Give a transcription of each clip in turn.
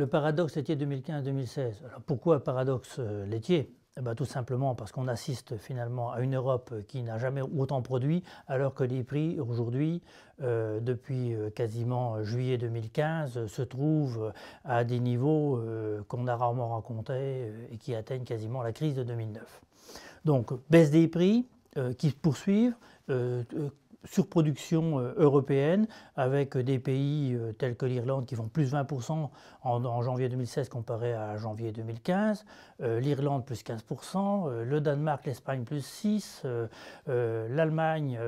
Le paradoxe laitier 2015-2016. Alors pourquoi paradoxe laitier? Eh bien, tout simplement parce qu'on assiste finalement à une Europe qui n'a jamais autant produit, alors que les prix aujourd'hui, depuis quasiment juillet 2015, se trouvent à des niveaux qu'on a rarement rencontrés et qui atteignent quasiment la crise de 2009. Donc baisse des prix qui se poursuivent, surproduction européenne avec des pays tels que l'Irlande qui font plus 20% en janvier 2016 comparé à janvier 2015, l'Irlande plus 15%, le Danemark, l'Espagne plus 6%, l'Allemagne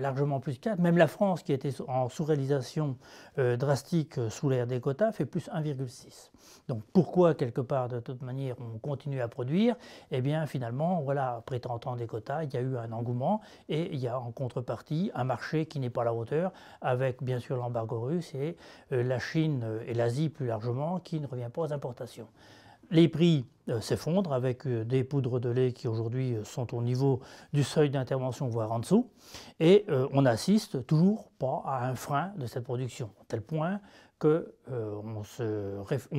largement plus 4%, même la France qui était en sous-réalisation drastique sous l'ère des quotas fait plus 1,6%. Donc pourquoi quelque part de toute manière on continue à produire? Eh bien finalement voilà, après 30 ans des quotas, il y a eu un engouement et il y a en contrepartie un marché qui n'est pas à la hauteur avec bien sûr l'embargo russe et la Chine et l'Asie plus largement qui ne revient pas aux importations. Les prix s'effondrent avec des poudres de lait qui aujourd'hui sont au niveau du seuil d'intervention, voire en dessous. Et on n'assiste toujours pas à un frein de cette production, à tel point qu'on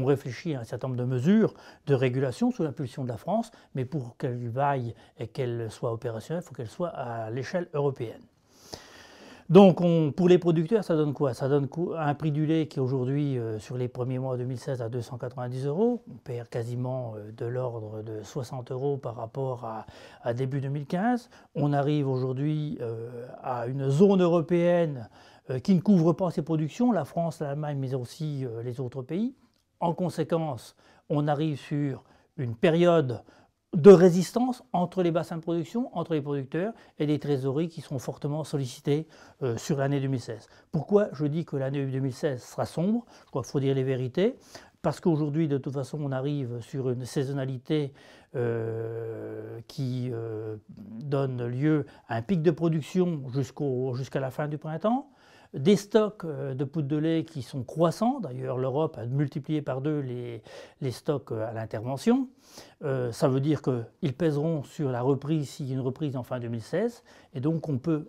réfléchit à un certain nombre de mesures de régulation sous l'impulsion de la France, mais pour qu'elles vaillent et qu'elles soient opérationnelles, il faut qu'elles soient à l'échelle européenne. Donc pour les producteurs, ça donne quoi? Ça donne un prix du lait qui est aujourd'hui sur les premiers mois 2016 à 290 €. On perd quasiment de l'ordre de 60 € par rapport à début 2015. On arrive aujourd'hui à une zone européenne qui ne couvre pas ses productions, la France, l'Allemagne, mais aussi les autres pays. En conséquence, on arrive sur une période de résistance entre les bassins de production, entre les producteurs et des trésoreries qui sont fortement sollicitées sur l'année 2016. Pourquoi je dis que l'année 2016 sera sombre? Je crois qu'il faut dire les vérités. Parce qu'aujourd'hui, de toute façon, on arrive sur une saisonnalité qui donne lieu à un pic de production jusqu'à la fin du printemps. Des stocks de poudre de lait qui sont croissants, d'ailleurs l'Europe a multiplié par 2 les stocks à l'intervention. Ça veut dire qu'ils pèseront sur la reprise s'il y a une reprise en fin 2016 et donc on peut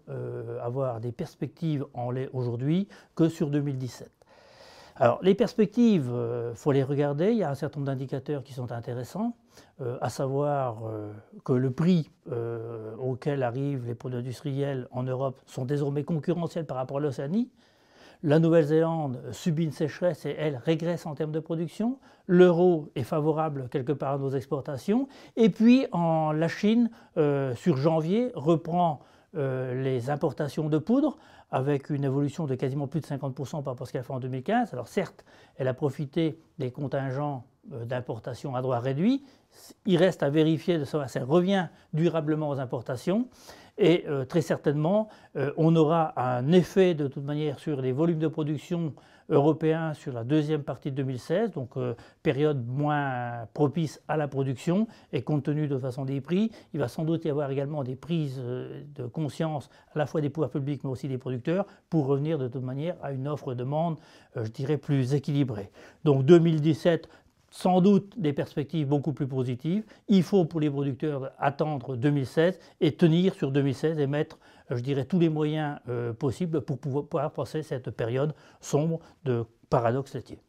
avoir des perspectives en lait aujourd'hui que sur 2017. Alors les perspectives, il faut les regarder, il y a un certain nombre d'indicateurs qui sont intéressants, à savoir que le prix auquel arrivent les produits industriels en Europe sont désormais concurrentiels par rapport à l'Océanie. La Nouvelle-Zélande subit une sécheresse et elle régresse en termes de production. L'euro est favorable quelque part à nos exportations. Et puis la Chine, sur janvier, reprend les importations de poudre avec une évolution de quasiment plus de 50% par rapport à ce qu'elle a fait en 2015. Alors certes, elle a profité des contingents d'importation à droit réduit. Il reste à vérifier de savoir si elle revient durablement aux importations. Et très certainement, on aura un effet de toute manière sur les volumes de production européens sur la deuxième partie de 2016, donc période moins propice à la production et compte tenu de toute façon des prix, il va sans doute y avoir également des prises de conscience à la fois des pouvoirs publics mais aussi des producteurs pour revenir de toute manière à une offre-demande, je dirais, plus équilibrée. Donc 2017, sans doute des perspectives beaucoup plus positives. Il faut pour les producteurs attendre 2016 et tenir sur 2016 et mettre, je dirais, tous les moyens possibles pour pouvoir passer cette période sombre de paradoxe laitier.